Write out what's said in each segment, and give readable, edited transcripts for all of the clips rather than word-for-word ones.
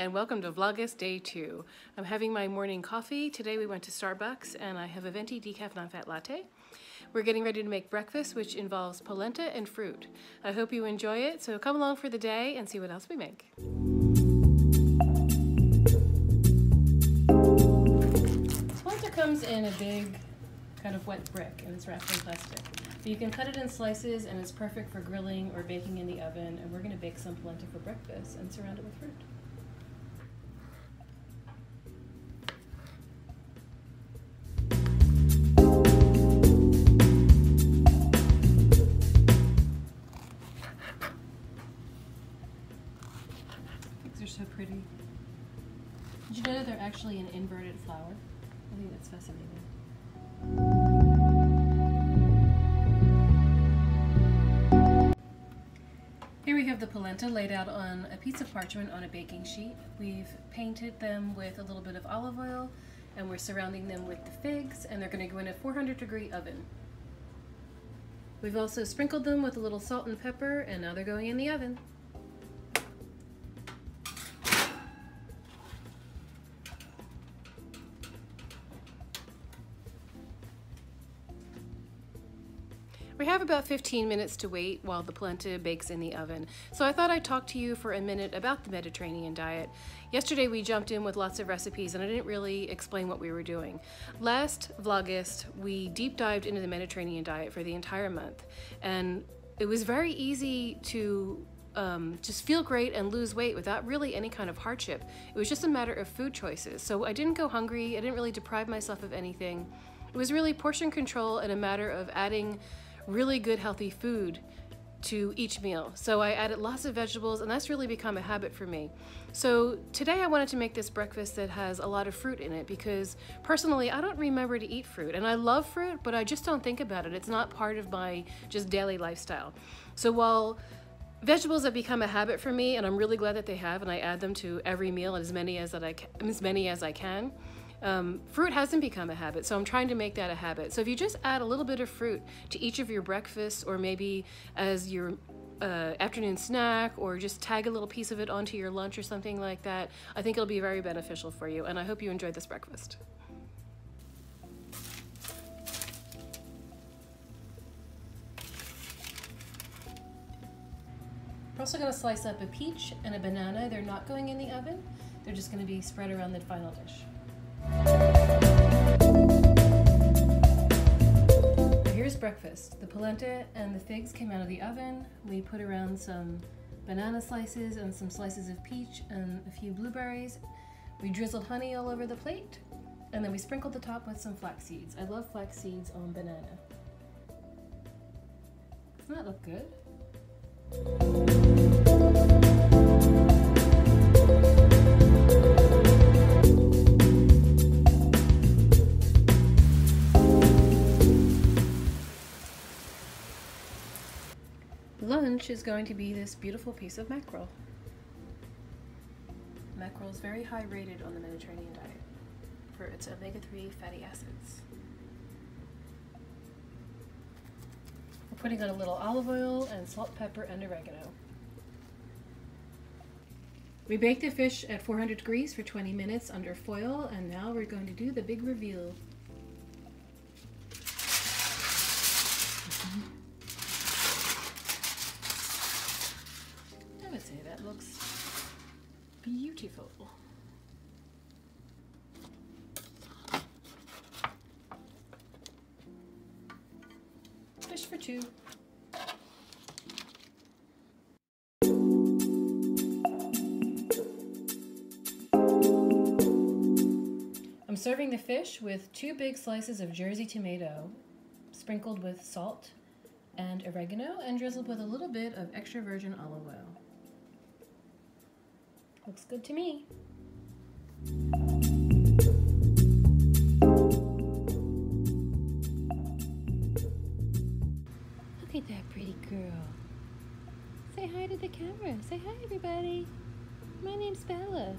and welcome to Vlogust Day 2. I'm having my morning coffee. Today we went to Starbucks and I have a venti decaf non-fat latte. We're getting ready to make breakfast, which involves polenta and fruit. I hope you enjoy it, so come along for the day and see what else we make. Polenta comes in a big kind of wet brick and it's wrapped in plastic. But you can cut it in slices and it's perfect for grilling or baking in the oven, and we're going to bake some polenta for breakfast and surround it with fruit. These are so pretty. Did you know that they're actually an inverted flower? I think that's fascinating. Here we have the polenta laid out on a piece of parchment on a baking sheet. We've painted them with a little bit of olive oil and we're surrounding them with the figs, and they're going to go in a 400-degree oven. We've also sprinkled them with a little salt and pepper, and now they're going in the oven. We have about 15 minutes to wait while the polenta bakes in the oven. So I thought I'd talk to you for a minute about the Mediterranean diet. Yesterday we jumped in with lots of recipes and I didn't really explain what we were doing. Last Vlogust, we deep dived into the Mediterranean diet for the entire month. And it was very easy to just feel great and lose weight without really any kind of hardship. It was just a matter of food choices. So I didn't go hungry, I didn't really deprive myself of anything. It was really portion control and a matter of adding really good healthy food to each meal. So I added lots of vegetables, and that's really become a habit for me. So today I wanted to make this breakfast that has a lot of fruit in it because personally I don't remember to eat fruit, and I love fruit, but I just don't think about it. It's not part of my just daily lifestyle. So while vegetables have become a habit for me, and I'm really glad that they have, and I add them to every meal and as many as I can. Fruit hasn't become a habit, so I'm trying to make that a habit. So if you just add a little bit of fruit to each of your breakfasts, or maybe as your afternoon snack, or just tag a little piece of it onto your lunch or something like that, I think it'll be very beneficial for you, and I hope you enjoyed this breakfast. We're also going to slice up a peach and a banana. They're not going in the oven. They're just going to be spread around the final dish. Here's breakfast. The polenta and the figs came out of the oven. We put around some banana slices and some slices of peach and a few blueberries. We drizzled honey all over the plate, and then we sprinkled the top with some flax seeds. I love flax seeds on banana. Doesn't that look good? Lunch is going to be this beautiful piece of mackerel. Mackerel is very high rated on the Mediterranean diet for its omega-3 fatty acids. We're putting on a little olive oil and salt, pepper, and oregano. We baked the fish at 400 degrees for 20 minutes under foil, and now we're going to do the big reveal. I would say that looks beautiful. Fish for two. I'm serving the fish with 2 big slices of Jersey tomato, sprinkled with salt and oregano, and drizzled with a little bit of extra virgin olive oil. Looks good to me. Look at that pretty girl. Say hi to the camera. Say hi, everybody. My name's Bella.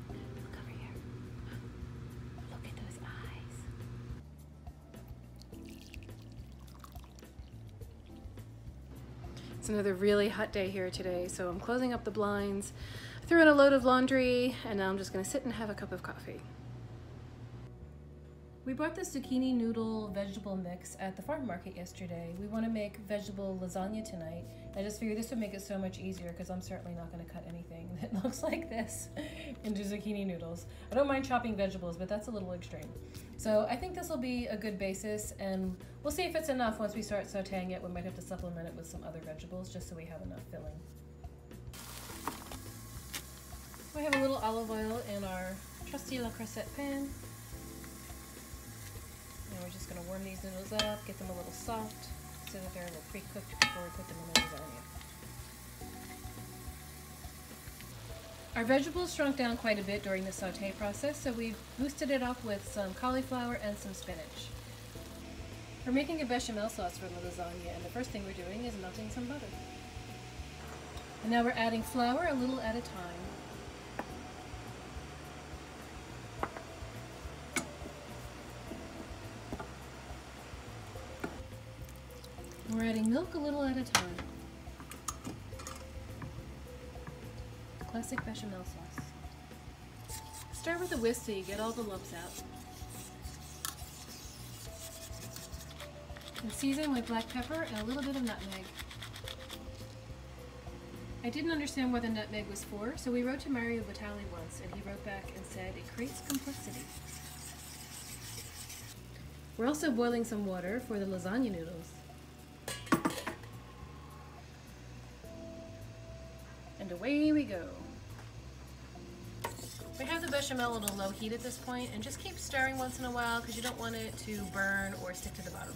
Look over here. Look at those eyes. It's another really hot day here today, so I'm closing up the blinds, threw in a load of laundry, and now I'm just gonna sit and have a cup of coffee. We bought the zucchini noodle vegetable mix at the farm market yesterday. We want to make vegetable lasagna tonight. I just figured this would make it so much easier because I'm certainly not going to cut anything that looks like this into zucchini noodles. I don't mind chopping vegetables, but that's a little extreme. So I think this will be a good basis, and we'll see if it's enough once we start sauteing it. We might have to supplement it with some other vegetables just so we have enough filling. We have a little olive oil in our trusty La Creuset pan. And we're just going to warm these noodles up, get them a little soft so that they're a little pre-cooked before we put them in the lasagna. Our vegetables shrunk down quite a bit during the saute process, so we've boosted it up with some cauliflower and some spinach. We're making a bechamel sauce for the lasagna, and the first thing we're doing is melting some butter. And now we're adding flour a little at a time. We're adding milk a little at a time. Classic bechamel sauce. Start with a whisk so you get all the lumps out. And season with black pepper and a little bit of nutmeg. I didn't understand what the nutmeg was for, so we wrote to Mario Batali once, and he wrote back and said it creates complexity. We're also boiling some water for the lasagna noodles. And away we go. We have the bechamel at a low heat at this point, and just keep stirring once in a while because you don't want it to burn or stick to the bottom.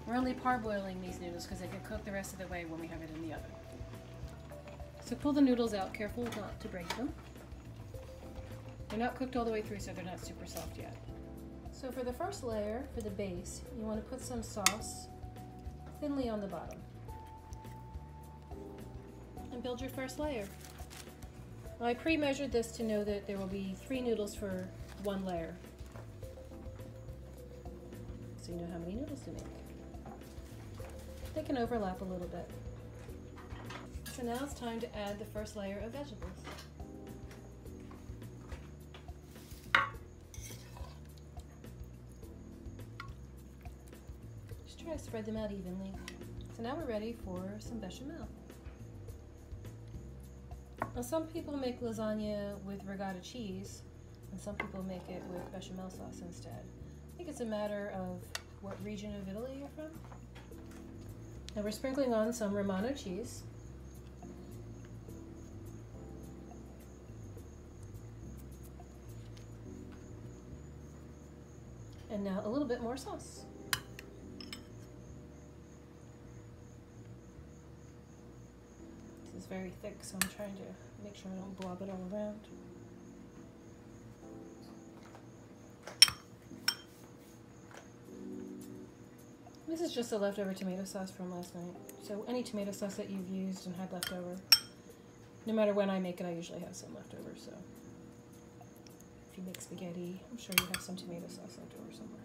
We're only parboiling these noodles because they can cook the rest of the way when we have it in the oven. So pull the noodles out, careful not to break them. They're not cooked all the way through, so they're not super soft yet. So for the first layer, for the base, you want to put some sauce thinly on the bottom. And build your first layer. Now I pre-measured this to know that there will be 3 noodles for 1 layer. So you know how many noodles to make. They can overlap a little bit. So now it's time to add the first layer of vegetables. Just try to spread them out evenly. So now we're ready for some bechamel. Now some people make lasagna with ricotta cheese, and some people make it with bechamel sauce instead. I think it's a matter of what region of Italy you're from. Now we're sprinkling on some Romano cheese. And now a little bit more sauce. This is very thick, so I'm trying to make sure I don't blob it all around. This is just a leftover tomato sauce from last night. So any tomato sauce that you've used and had left over, no matter when I make it, I usually have some left over. So if you make spaghetti, I'm sure you have some tomato sauce left over somewhere.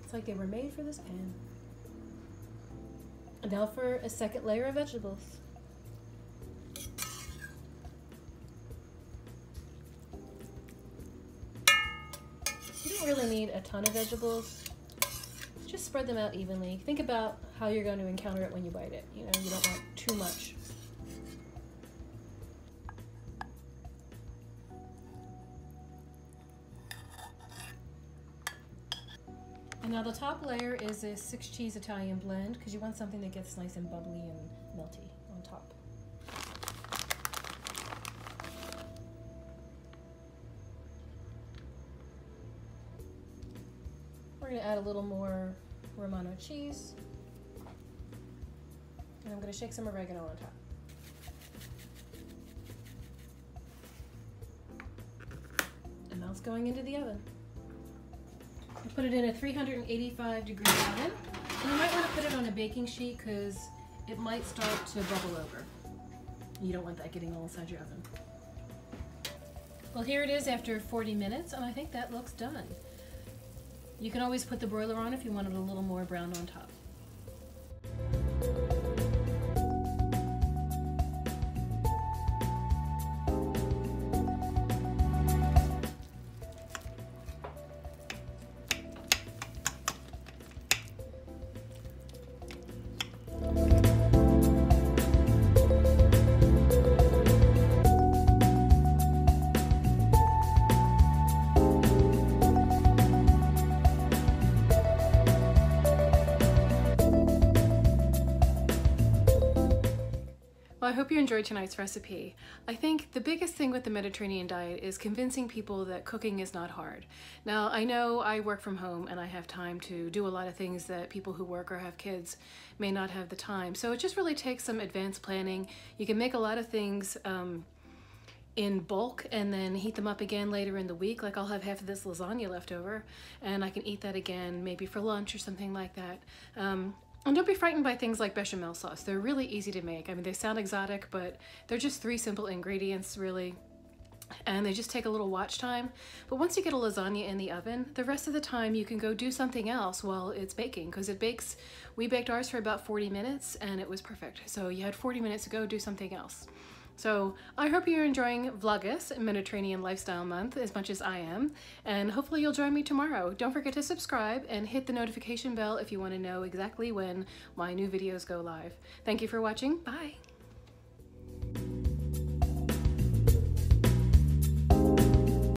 It's like they were made for this pan. And now for a second layer of vegetables. You don't really need a ton of vegetables. Just spread them out evenly. Think about how you're going to encounter it when you bite it. You know, you don't want too much. And now the top layer is a 6-cheese Italian blend because you want something that gets nice and bubbly and melty on top. We're going to add a little more Romano cheese. And I'm going to shake some oregano on top. And now it's going into the oven. I put it in a 385-degree oven And you might want to put it on a baking sheet because it might start to bubble over. You don't want that getting all inside your oven. Well, here it is after 40 minutes, and I think that looks done. You can always put the broiler on if you want it a little more brown on top. Well, I hope you enjoyed tonight's recipe. I think the biggest thing with the Mediterranean diet is convincing people that cooking is not hard. Now, I know I work from home and I have time to do a lot of things that people who work or have kids may not have the time. So it just really takes some advanced planning. You can make a lot of things in bulk and then heat them up again later in the week. Like I'll have half of this lasagna left over and I can eat that again maybe for lunch or something like that. And don't be frightened by things like bechamel sauce. They're really easy to make. I mean, they sound exotic, but they're just 3 simple ingredients, really. And they just take a little watch time. But once you get a lasagna in the oven, the rest of the time you can go do something else while it's baking, because it bakes, we baked ours for about 40 minutes and it was perfect. So you had 40 minutes to go do something else. So I hope you're enjoying Vlogust, Mediterranean Lifestyle Month, as much as I am, and hopefully you'll join me tomorrow. Don't forget to subscribe and hit the notification bell if you want to know exactly when my new videos go live. Thank you for watching. Bye!